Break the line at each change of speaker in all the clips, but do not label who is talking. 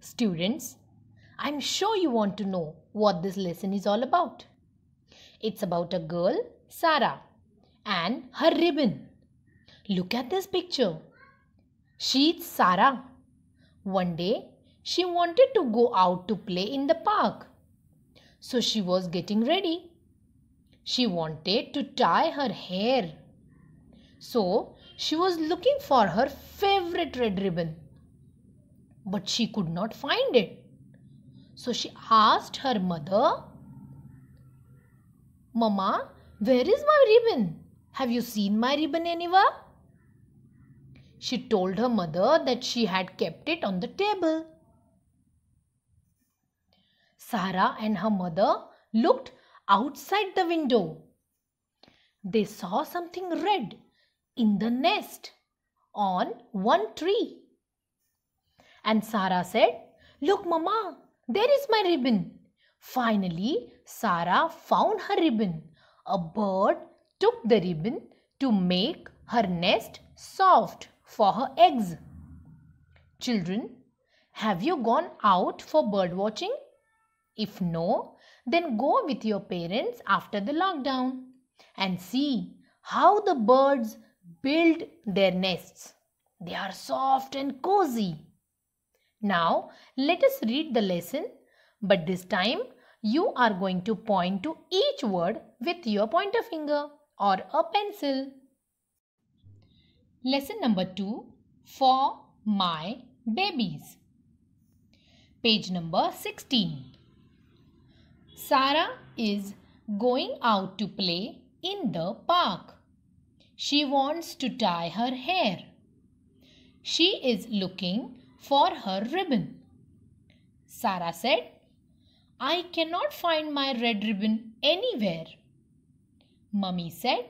Students, I'm sure you want to know what this lesson is all about. It's about a girl, Sarah, and her ribbon. Look at this picture. She's Sarah. One day, she wanted to go out to play in the park. So she was getting ready. She wanted to tie her hair. So she was looking for her favorite red ribbon. But she could not find it. So she asked her mother, "Mama, where is my ribbon? Have you seen my ribbon anywhere?" She told her mother that she had kept it on the table. Sarah and her mother looked outside the window. They saw something red in the nest on one tree. And Sarah said, "Look, Mama, there is my ribbon." Finally, Sarah found her ribbon. A bird took the ribbon to make her nest soft for her eggs. Children, have you gone out for bird watching? If no, then go with your parents after the lockdown and see how the birds build their nests. They are soft and cozy. Now, let us read the lesson, but this time you are going to point to each word with your pointer finger or a pencil. Lesson number 2, For My Babies. Page number 16. Sarah is going out to play in the park. She wants to tie her hair. She is looking for her ribbon. Sarah said, "I cannot find my red ribbon anywhere." Mummy said,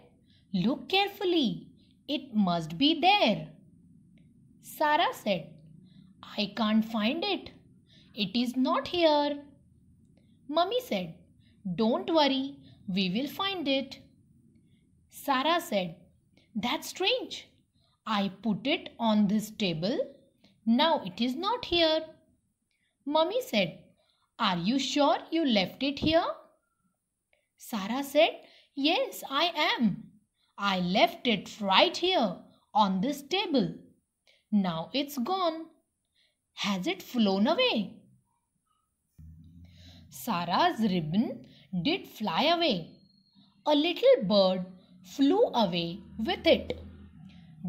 "Look carefully. It must be there." Sarah said, "I can't find it. It is not here." Mummy said, "Don't worry, we will find it." Sarah said, "That's strange. I put it on this table. Now it is not here." Mummy said, "Are you sure you left it here?" Sarah said, "Yes, I am. I left it right here on this table. Now it's gone. Has it flown away?" Sarah's ribbon did fly away. A little bird flew away with it.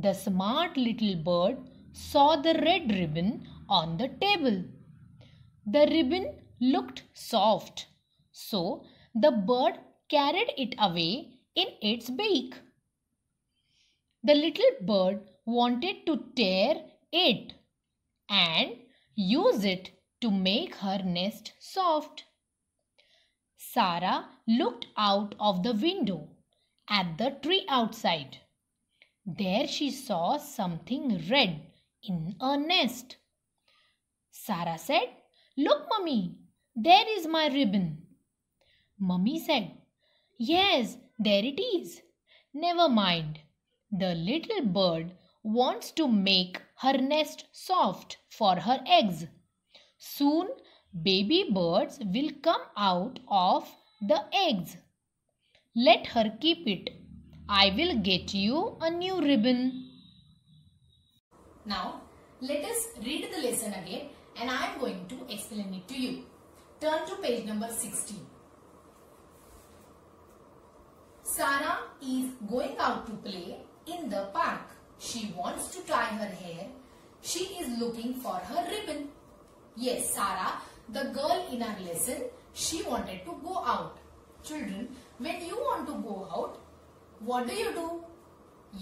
The smart little bird saw the red ribbon on the table. The ribbon looked soft, so the bird carried it away in its beak. The little bird wanted to tear it and use it to make her nest soft. Sarah looked out of the window at the tree outside. There she saw something red in a nest. Sarah said, "Look, Mummy, there is my ribbon." Mummy said, "Yes, there it is. Never mind. The little bird wants to make her nest soft for her eggs. Soon baby birds will come out of the eggs. Let her keep it. I will get you a new ribbon." Now, let us read the lesson again and I am going to explain it to you. Turn to page number 16. Sarah is going out to play in the park. She wants to tie her hair. She is looking for her ribbon. Yes, Sarah, the girl in our lesson, she wanted to go out. Children, when you want to go out, what do?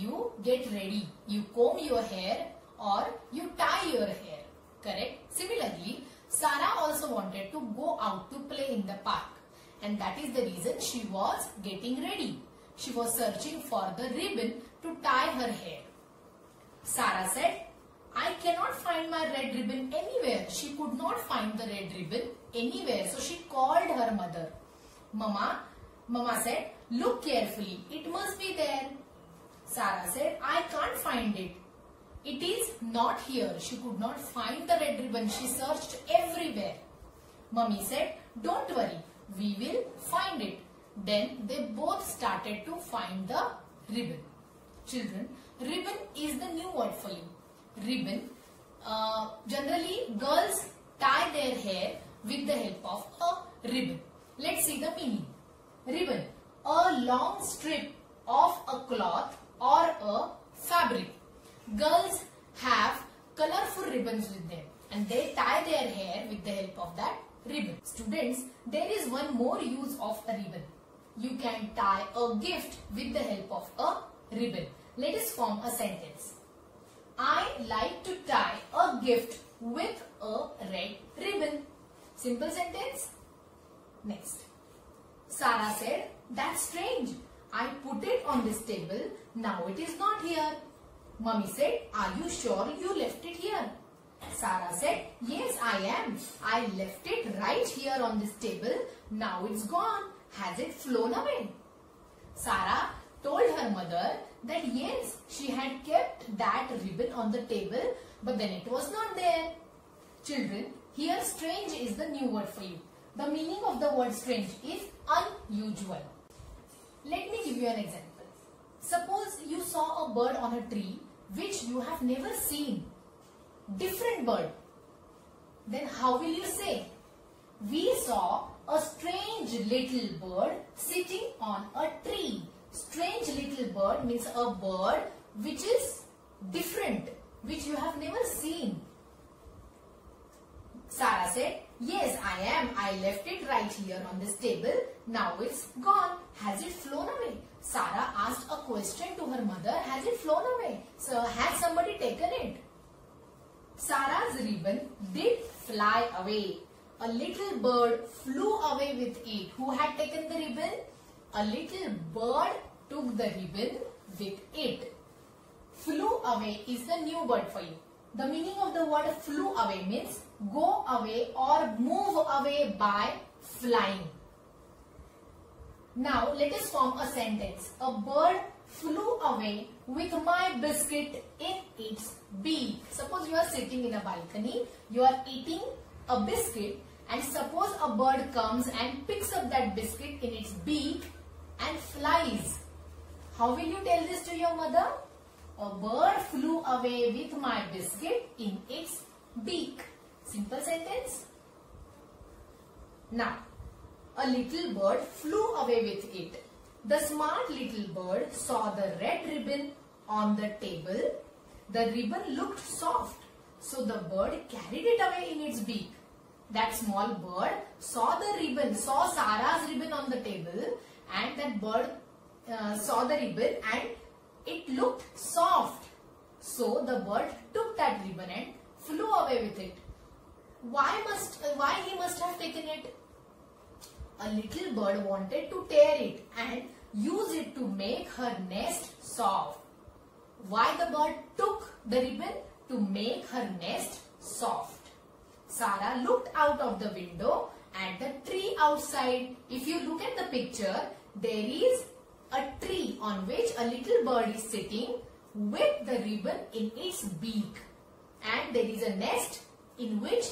You get ready. You comb your hair or you tie your hair. Correct? Similarly, Sarah also wanted to go out to play in the park. And that is the reason she was getting ready. She was searching for the ribbon to tie her hair. Sarah said, "I cannot find my red ribbon anywhere." She could not find the red ribbon anywhere. So she called her mother. Mama said, "Look carefully. It must be there." Sarah said, "I can't find it." It is not here. She could not find the red ribbon. She searched everywhere. Mummy said, don't worry, we will find it. Then they both started to find the ribbon. Children, ribbon is the new word for you. Ribbon. Generally, girls tie their hair with the help of a ribbon. Let's see the meaning. Ribbon, a long strip of a cloth or a fabric. Girls have colorful ribbons with them and they tie their hair with the help of that ribbon. Students, there is one more use of a ribbon. You can tie a gift with the help of a ribbon. Let us form a sentence. I like to tie a gift with a red ribbon. Simple sentence. Next. Sarah said, that's strange. I put it on this table. Now it is not here. Mummy said, are you sure you left it here? Sarah said, yes, I am. I left it right here on this table. Now it's gone. Has it flown away? Sarah told her mother that yes, she had kept that ribbon on the table, but then it was not there. Children, here strange is the new word for you. The meaning of the word strange is unusual. Let me give you an example. Suppose you saw a bird on a tree which you have never seen. Different bird. Then how will you say? We saw a strange little bird sitting on a tree. Strange little bird means a bird which is different, which you have never seen. Sarah said, yes, I am. I left it right here on this table. Now it's gone. Has it flown away? Sarah asked a question to her mother. Has it flown away? So, has somebody taken it? Sarah's ribbon did fly away. A little bird flew away with it. Who had taken the ribbon? A little bird took the ribbon with it. Flew away is the new word for you. The meaning of the word flew away means go away or move away by flying. Now let us form a sentence. A bird flew away with my biscuit in its beak. Suppose you are sitting in a balcony, you are eating a biscuit, and suppose a bird comes and picks up that biscuit in its beak and flies. How will you tell this to your mother? A bird flew away with my biscuit in its beak. Simple sentence. Now, a little bird flew away with it. The smart little bird saw the red ribbon on the table. The ribbon looked soft, so the bird carried it away in its beak. That small bird saw the ribbon, saw Sarah's ribbon on the table, and that bird saw the ribbon and it looked soft. So the bird took that ribbon and flew away with it. Why he must have taken it? A little bird wanted to tear it and use it to make her nest soft. Why the bird took the ribbon? To make her nest soft. Sarah looked out of the window at the tree outside. If you look at the picture, there is a tree on which a little bird is sitting with the ribbon in its beak. And there is a nest in which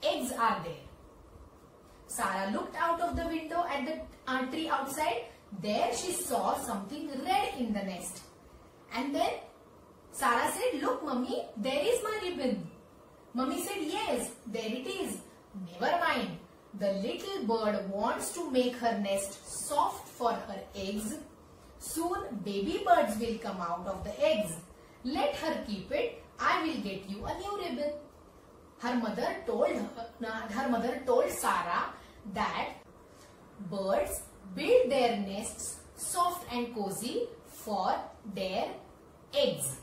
eggs are there. Sarah looked out of the window at the tree outside. There she saw something red in the nest. And then Sarah said, look mummy, there is my ribbon. Mummy said, yes, there it is. Never mind. The little bird wants to make her nest soft for her eggs. Soon baby birds will come out of the eggs. Let her keep it. I will get you a new ribbon. Her mother told Sarah that birds build their nests soft and cozy for their eggs.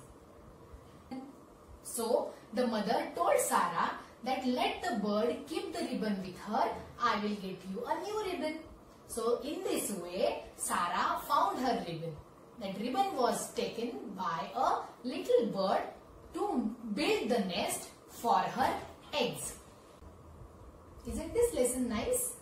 So the mother told Sarah that let the bird keep the ribbon with her. I will get you a new ribbon. So in this way, Sarah found her ribbon. That ribbon was taken by a little bird to build the nest for her eggs. Isn't this lesson nice?